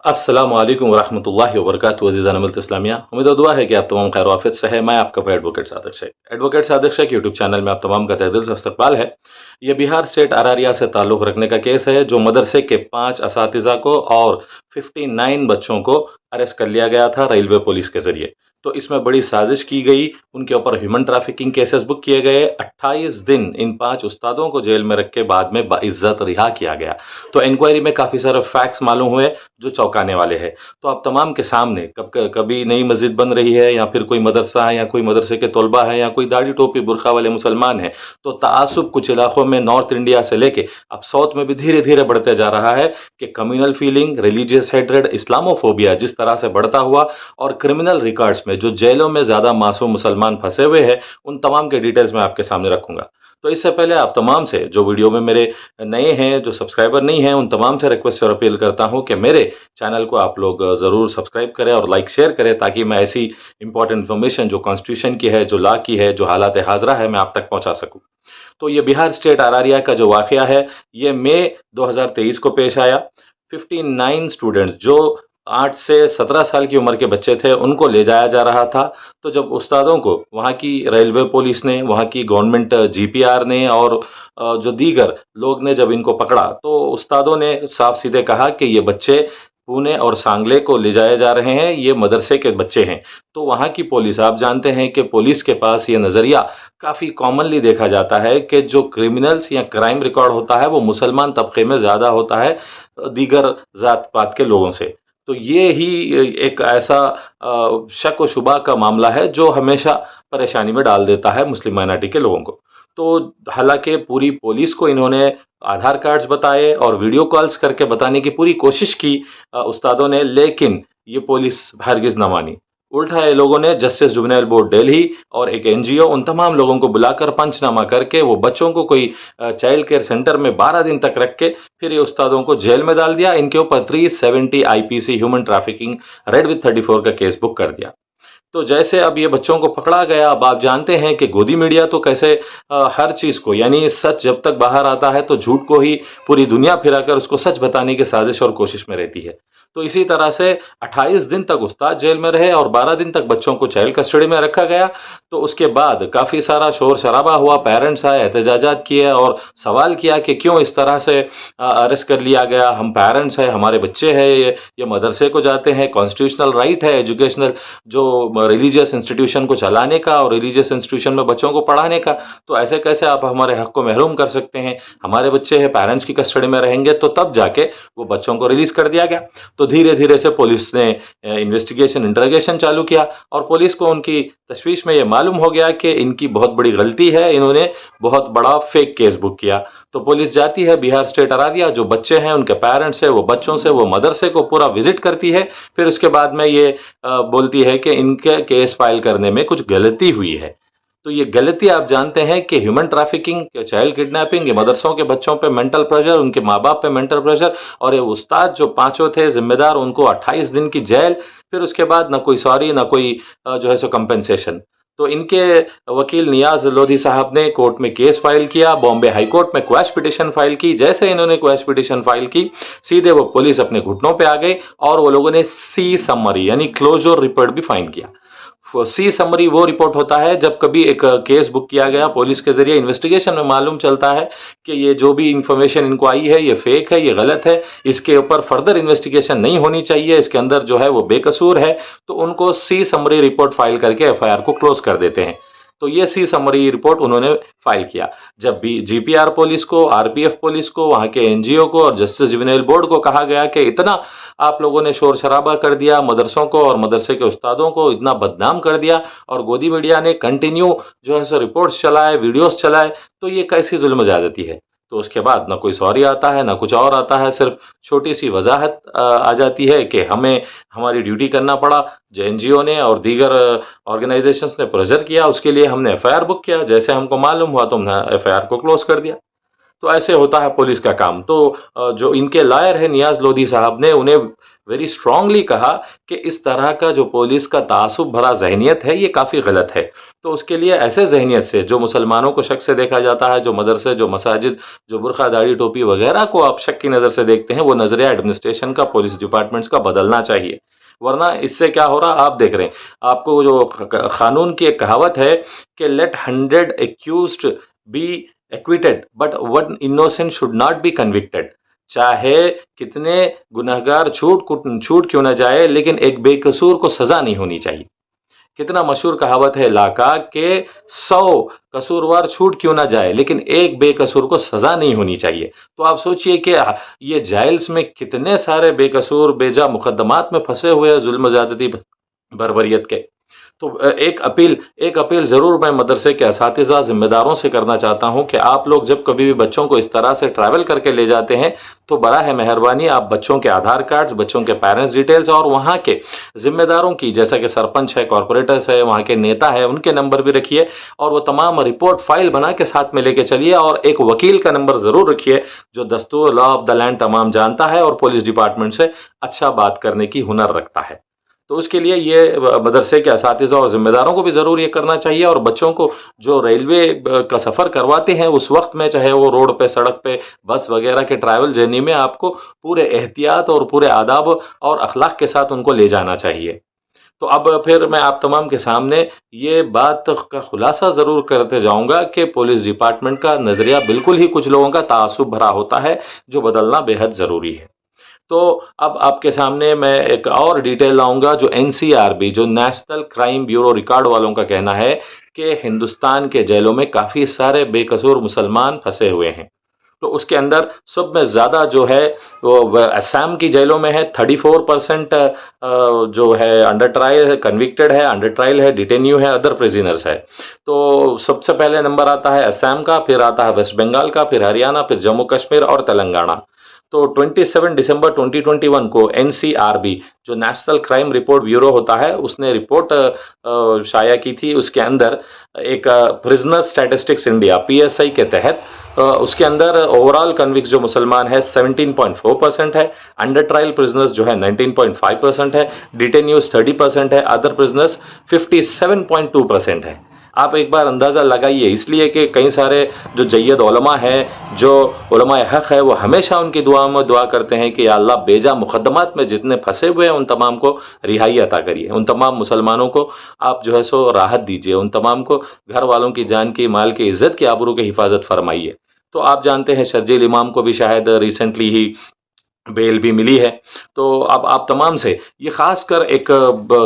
अस्सलामु अलैकुम वरहमतुल्लाहि वबरकातुहू अज़ीज़ान मिल्लत इस्लामिया। उम्मीद और दुआ है कि आप तमाम खैर वाफियत से है। मैं आपका भाई advocate Sadiq Shaikh. Advocate Sadiq Shaikh YouTube channel में आप तमाम का तहे दिल से इस्तकबाल है। ये बिहार स्टेट अरारिया से ताल्लुक़ रखने का केस है जो मदरसे के 5 असातिज़ा को और 59 बच्चों को अरेस्ट कर लिया गया था रेलवे पुलिस के ज़रिए। तो इसमें बड़ी साजिश की गई, उनके ऊपर ह्यूमन ट्रैफिकिंग केसेस बुक किए गए। 28 दिन इन 5 उस्तादों को जेल में रख के बाद में बाइज्जत रिहा किया गया। तो इंक्वायरी में काफ़ी सारे फैक्ट्स मालूम हुए जो चौंकाने वाले हैं। तो आप तमाम के सामने कभी नई मस्जिद बन रही है या फिर कोई मदरसा है या कोई मदरसे के तलबा है या कोई दाढ़ी टोपी बुरखा वाले मुसलमान हैं, तो तासुब कुछ इलाकों में नॉर्थ इंडिया से लेके अब साउथ में भी धीरे धीरे बढ़ते जा रहा है कि communal feeling, religious hatred, Islamophobia जिस तरह से बढ़ता हुआ और क्रिमिनल रिकॉर्ड्स में जो जेलों में ज़्यादा मासूम मुसलमान फंसे हुए हैं, उन तमाम के डिटेल्स मैं आपके सामने रखूंगा। तो इससे पहले आप तमाम से जो वीडियो में मेरे नए हैं, जो सब्सक्राइबर नहीं हैं, उन तमाम से रिक्वेस्ट और अपील करता हूं कि मेरे चैनल को आप लोग ज़रूर सब्सक्राइब करें और लाइक शेयर करें ताकि मैं ऐसी इंपॉर्टेंट इन्फॉर्मेशन जो कॉन्स्टिट्यूशन की है, जो लॉ की है, जो हालात हाजरा है, मैं आप तक पहुंचा सकूं। तो ये बिहार स्टेट अरारिया का जो वाकया है, ये मई 2023 को पेश आया। 59 स्टूडेंट्स जो 8 से 17 साल की उम्र के बच्चे थे, उनको ले जाया जा रहा था। तो जब उस्तादों को वहाँ की रेलवे पुलिस ने, वहाँ की गवर्नमेंट जीपीआर ने और जो दीगर लोग ने जब इनको पकड़ा, तो उस्तादों ने साफ सीधे कहा कि ये बच्चे पुणे और सांगले को ले जाए जा रहे हैं, ये मदरसे के बच्चे हैं। तो वहाँ की पुलिस, आप जानते हैं कि पुलिस के पास ये नज़रिया काफ़ी कॉमनली देखा जाता है कि जो क्रिमिनल्स या क्राइम रिकॉर्ड होता है वो मुसलमान तबके में ज़्यादा होता है दीगर ज़ात पात के लोगों से। तो ये ही एक ऐसा शक व शुबा का मामला है जो हमेशा परेशानी में डाल देता है मुस्लिम माइनॉरिटी के लोगों को। तो हालांकि पूरी पुलिस को इन्होंने आधार कार्ड्स बताए और वीडियो कॉल्स करके बताने की पूरी कोशिश की उस्तादों ने, लेकिन ये पुलिस हरगिज़ न मानी। उल्टा ये लोगों ने जस्टिस जुवेनाइल बोर्ड दिल्ली और एक एनजीओ, उन तमाम लोगों को बुलाकर पंचनामा करके वो बच्चों को कोई चाइल्ड केयर सेंटर में 12 दिन तक रख के फिर ये उस्तादों को जेल में डाल दिया। इनके ऊपर 370 IPC human trafficking red with 34 का केस बुक कर दिया। तो जैसे अब ये बच्चों को पकड़ा गया, अब आप जानते हैं कि गोदी मीडिया तो कैसे हर चीज़ को, यानी सच जब तक बाहर आता है तो झूठ को ही पूरी दुनिया फिराकर उसको सच बताने की साजिश और कोशिश में रहती है। तो इसी तरह से 28 दिन तक उस्ताद जेल में रहे और 12 दिन तक बच्चों को चाइल्ड कस्टडी में रखा गया। तो उसके बाद काफ़ी सारा शोर शराबा हुआ, पेरेंट्स आए, एहतजाजात किए और सवाल किया कि क्यों इस तरह से अरेस्ट कर लिया गया, हम पेरेंट्स हैं, हमारे बच्चे हैं, ये मदरसे को जाते हैं, कॉन्स्टिट्यूशनल राइट है एजुकेशनल जो रिलीजियस इंस्टीट्यूशन को चलाने का और रिलीजियस इंस्टीट्यूशन में बच्चों को पढ़ाने का, तो ऐसे कैसे आप हमारे हक को महरूम कर सकते हैं, हमारे बच्चे हैं, पेरेंट्स की कस्टडी में रहेंगे। तो तब जाके वो बच्चों को रिलीज कर दिया गया। तो धीरे धीरे से पुलिस ने इन्वेस्टिगेशन, इंटरोगेशन चालू किया और पुलिस को उनकी तशवीश में ये मालूम हो गया कि इनकी बहुत बड़ी गलती है, इन्होंने बहुत बड़ा फेक केस बुक किया। तो पुलिस जाती है बिहार स्टेट अरारिया, जो बच्चे हैं उनके पेरेंट्स है, वो बच्चों से वो मदरसे को पूरा विजिट करती है। फिर उसके बाद में ये बोलती है कि इनके केस फाइल करने में कुछ गलती हुई है। तो ये गलती आप जानते हैं कि ह्यूमन ट्रैफिकिंग, चाइल्ड किडनैपिंग, ये मदरसों के बच्चों पे मेंटल प्रेशर, उनके माँ बाप पे मेंटल प्रेशर, और ये उस्ताद जो पांचों थे जिम्मेदार, उनको 28 दिन की जेल, फिर उसके बाद ना कोई सॉरी ना कोई जो है सो कंपेंसेशन। तो इनके वकील नियाज लोधी साहब ने कोर्ट में केस फाइल किया, बॉम्बे हाई कोर्ट में क्वैश पिटिशन फाइल की। जैसे इन्होंने क्वैश पिटिशन फाइल की, सीधे वो पुलिस अपने घुटनों पे आ गई और वो लोगों ने सी समरी यानी क्लोजर रिपोर्ट भी फाइन किया। सी समरी वो रिपोर्ट होता है जब कभी एक केस बुक किया गया पुलिस के जरिए, इन्वेस्टिगेशन में मालूम चलता है कि ये जो भी इंफॉर्मेशन इनको आई है ये फेक है, ये गलत है, इसके ऊपर फर्दर इन्वेस्टिगेशन नहीं होनी चाहिए, इसके अंदर जो है वो बेकसूर है, तो उनको सी समरी रिपोर्ट फाइल करके एफआईआर को क्लोज कर देते हैं। तो ये सी समरी रिपोर्ट उन्होंने फाइल किया। जब भी जीपीआर पुलिस को, आरपीएफ पुलिस को, वहां के एनजीओ को और जस्टिस जुवेनाइल बोर्ड को कहा गया कि इतना आप लोगों ने शोर शराबा कर दिया, मदरसों को और मदरसे के उस्तादों को इतना बदनाम कर दिया और गोदी मीडिया ने कंटिन्यू जो है सो रिपोर्ट्स चलाए, वीडियोस चलाए, तो ये कैसी जुल्म ज्यादती है। तो उसके बाद ना कोई सॉरी आता है ना कुछ और आता है, सिर्फ छोटी सी वजाहत आ जाती है कि हमें हमारी ड्यूटी करना पड़ा, जो एनजीओ ने और दीगर ऑर्गेनाइजेशंस ने प्रेशर किया, उसके लिए हमने एफआईआर बुक किया, जैसे हमको मालूम हुआ तो हमने एफआईआर को क्लोज कर दिया। तो ऐसे होता है पुलिस का काम। तो जो इनके लॉयर है नियाज लोधी साहब ने उन्हें वेरी स्ट्रांगली कहा कि इस तरह का जो पुलिस का तासुब भरा जहनियत है ये काफ़ी गलत है। तो उसके लिए ऐसे जहनियत से जो मुसलमानों को शक से देखा जाता है, जो मदरसे, जो मसाजिद, जो बुरखा, दाढ़ी, टोपी वगैरह को आप शक की नज़र से देखते हैं, वो नज़रिया एडमिनिस्ट्रेशन का, पुलिस डिपार्टमेंट्स का बदलना चाहिए। वरना इससे क्या हो रहा आप देख रहे हैं। आपको जो कानून की एक कहावत है कि let 100 accused be acquitted but one innocent should not be convicted. चाहे कितने गुनहगार छूट क्यों ना जाए, लेकिन एक बेकसूर को सजा नहीं होनी चाहिए। कितना मशहूर कहावत है ला का कि 100 कसूरवार छूट क्यों ना जाए, लेकिन एक बेकसूर को सजा नहीं होनी चाहिए। तो आप सोचिए कि ये जाइल्स में कितने सारे बेकसूर बेजा मुकदमात में फंसे हुए हैं, जुल्म ज्यादती बर्बरियत के। तो एक अपील ज़रूर मैं मदरसे के असातिज़ा ज़िम्मेदारों से करना चाहता हूं कि आप लोग जब कभी भी बच्चों को इस तरह से ट्रैवल करके ले जाते हैं, तो बड़ा है मेहरबानी आप बच्चों के आधार कार्ड्स, बच्चों के पेरेंट्स डिटेल्स और वहां के ज़िम्मेदारों की, जैसा कि सरपंच है, कॉरपोरेटर्स है, वहां के नेता है, उनके नंबर भी रखिए और वो तमाम रिपोर्ट फाइल बना के साथ में लेके चलिए। और एक वकील का नंबर ज़रूर रखिए जो दस्तूर, लॉ ऑफ द लैंड तमाम जानता है और पुलिस डिपार्टमेंट से अच्छा बात करने की हुनर रखता है। तो उसके लिए ये मदरसे के असातिज़ा और ज़िम्मेदारों को भी ज़रूर ये करना चाहिए। और बच्चों को जो रेलवे का सफ़र करवाते हैं उस वक्त में, चाहे वो रोड पे, सड़क पे, बस वगैरह के ट्रैवल जर्नी में, आपको पूरे एहतियात और पूरे आदाब और अखलाक के साथ उनको ले जाना चाहिए। तो अब फिर मैं आप तमाम के सामने ये बात का खुलासा ज़रूर करते जाऊंगा कि पुलिस डिपार्टमेंट का नज़रिया बिल्कुल ही कुछ लोगों का तासुब भरा होता है, जो बदलना बेहद ज़रूरी है। तो अब आपके सामने मैं एक और डिटेल लाऊंगा जो एनसीआरबी, जो नेशनल क्राइम ब्यूरो रिकॉर्ड वालों का कहना है कि हिंदुस्तान के जेलों में काफ़ी सारे बेकसूर मुसलमान फंसे हुए हैं। तो उसके अंदर सब में ज़्यादा जो है वो असम की जेलों में है। 34% जो है अंडर ट्रायल है, कन्विक्टेड है, अंडर ट्रायल है, डिटेन्यू है, अदर प्रिजनर्स है। तो सबसे पहले नंबर आता है असम का, फिर आता है वेस्ट बंगाल का, फिर हरियाणा, फिर जम्मू कश्मीर और तेलंगाना। तो 27 दिसंबर 2021 को एनसीआरबी, जो नेशनल क्राइम रिपोर्ट ब्यूरो होता है, उसने रिपोर्ट शाया की थी। उसके अंदर एक प्रिजनर स्टैटिस्टिक्स इंडिया पीएसआई के तहत उसके अंदर ओवरऑल कन्विक्स जो मुसलमान है 17.4% है, अंडर ट्रायल प्रिजनर्स जो है 19.5% है, डिटेन्यूज 30% है, अदर प्रिजनर्स 57.2% है। आप एक बार अंदाज़ा लगाइए, इसलिए कि कई सारे जो जय्यद उलमा है, जो उलमा हक़ है, वो हमेशा उनकी दुआ में दुआ करते हैं कि या अल्लाह बेजा मुकदमात में जितने फंसे हुए हैं उन तमाम को रिहाई अता करिए, उन तमाम मुसलमानों को आप जो है सो राहत दीजिए, उन तमाम को घर वालों की जान की, माल की, इज़्ज़त की, आबरू की हिफाजत फरमाइए। तो आप जानते हैं शर्जील इमाम को भी शायद रिसेंटली ही बेल भी मिली है। तो अब आप तमाम से ये खासकर एक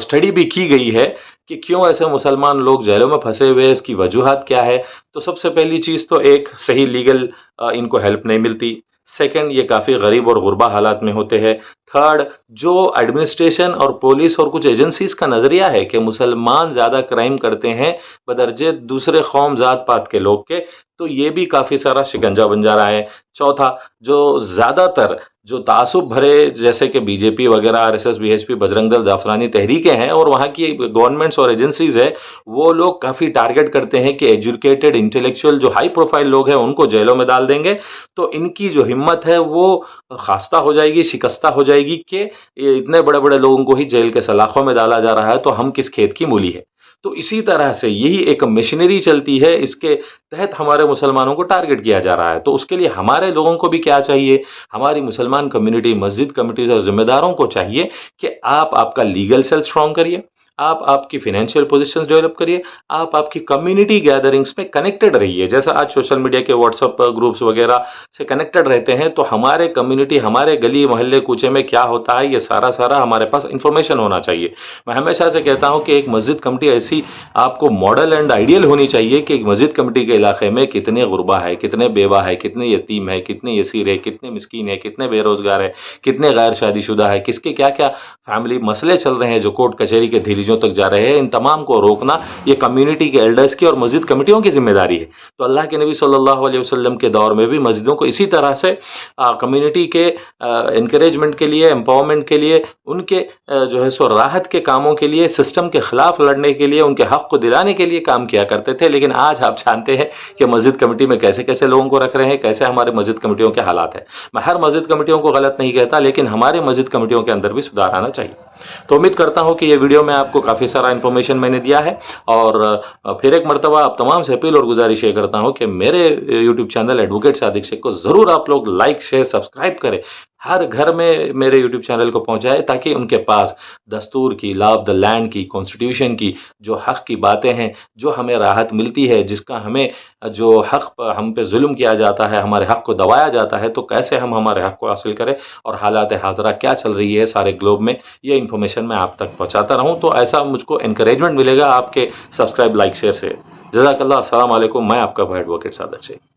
स्टडी भी की गई है कि क्यों ऐसे मुसलमान लोग जेलों में फंसे हुए हैं, इसकी वजूहात क्या है। तो सबसे पहली चीज़ तो एक सही लीगल इनको हेल्प नहीं मिलती। सेकंड, ये काफ़ी गरीब और गुरबा हालात में होते हैं। थर्ड, जो एडमिनिस्ट्रेशन और पुलिस और कुछ एजेंसीज का नज़रिया है कि मुसलमान ज़्यादा क्राइम करते हैं बदरजे दूसरे कौम ज़ात पात के लोग के, तो ये भी काफ़ी सारा शिकंजा बन जा रहा है। चौथा, जो ज़्यादातर जो तासुब भरे जैसे कि बीजेपी वगैरह, आरएसएस, बीएचपी, बजरंग दल, जाफरानी तहरीकें हैं और वहाँ की गवर्नमेंट्स और एजेंसीज है, वो लोग काफ़ी टारगेट करते हैं कि एजुकेटेड, इंटेलेक्चुअल जो हाई प्रोफाइल लोग हैं उनको जेलों में डाल देंगे, तो इनकी जो हिम्मत है वो खास्ता हो जाएगी, शिकस्ता हो जाएगी कि ये इतने बड़े बड़े लोगों को ही जेल के सलाखों में डाला जा रहा है, तो हम किस खेत की मूली है। तो इसी तरह से यही एक मशीनरी चलती है, इसके तहत हमारे मुसलमानों को टारगेट किया जा रहा है। तो उसके लिए हमारे लोगों को भी क्या चाहिए, हमारी मुसलमान कम्युनिटी, मस्जिद कमिटीज और जिम्मेदारों को चाहिए कि आप आपका लीगल सेल स्ट्रॉन्ग करिए, आप आपकी फाइनेंशियल पोजीशंस डेवलप करिए, आप आपकी कम्युनिटी गैदरिंग्स में कनेक्टेड रहिए। जैसा आज सोशल मीडिया के व्हाट्सएप ग्रुप्स वगैरह से कनेक्टेड रहते हैं, तो हमारे कम्युनिटी, हमारे गली मोहल्ले कूचे में क्या होता है, ये सारा सारा हमारे पास इंफॉर्मेशन होना चाहिए। मैं हमेशा से कहता हूँ कि एक मस्जिद कमेटी ऐसी आपको मॉडल एंड आइडियल होनी चाहिए कि एक मस्जिद कमेटी के इलाके में कितने गुरबा है, कितने बेवा है, कितने यतीम है, कितने यसीर है, कितने मिस्कीन है, कितने बेरोजगार है, कितने गैर शादीशुदा है, किसके क्या क्या फैमिली मसले चल रहे हैं जो कोर्ट कचहरी के नतीजों तक जा रहे हैं, इन तमाम को रोकना ये कम्युनिटी के एल्डर्स की और मस्जिद कमेटियों की जिम्मेदारी है। तो अल्लाह के नबी सल्लल्लाहु अलैहि वसल्लम के दौर में भी मस्जिदों को इसी तरह से कम्युनिटी के इंकरेजमेंट के लिए, एम्पावरमेंट के लिए, उनके जो है सो राहत के कामों के लिए, सिस्टम के खिलाफ लड़ने के लिए, उनके हक को दिलाने के लिए काम किया करते थे। लेकिन आज आप जानते हैं कि मस्जिद कमेटी में कैसे कैसे लोगों को रख रहे हैं, कैसे हमारे मस्जिद कमेटियों के हालात है। मैं हर मस्जिद कमेटियों को गलत नहीं कहता, लेकिन हमारे मस्जिद कमेटियों के अंदर भी सुधार आना चाहिए। तो उम्मीद करता हूं कि ये वीडियो में आपको काफ़ी सारा इन्फॉर्मेशन मैंने दिया है, और फिर एक मरतबा आप तमाम से अपील और गुजारिश ये करता हूं कि मेरे YouTube channel advocate Sadiq Shaikh को ज़रूर आप लोग लाइक, शेयर, सब्सक्राइब करें, हर घर में मेरे यूट्यूब चैनल को पहुंचाए, ताकि उनके पास दस्तूर की, लॉ ऑफ द लैंड की, कॉन्स्टिट्यूशन की जो हक़ की बातें हैं, जो हमें राहत मिलती है, जिसका हमें जो हक़ हम पे जुल्म किया जाता है, हमारे हक़ को दबाया जाता है, तो कैसे हम हमारे हक़ को हासिल करें और हालात हाज़रा क्या चल रही है सारे ग्लोब में, ये इन्फॉर्मेशन मैं आप तक पहुँचाता रहूँ। तो ऐसा मुझको इनकरेजमेंट मिलेगा आपके सब्सक्राइब, लाइक, शेयर से। जज़ाकल्लाह। अस्सलाम वालेकुम। मैं आपका भाई एडवोकेट सादिक शेख।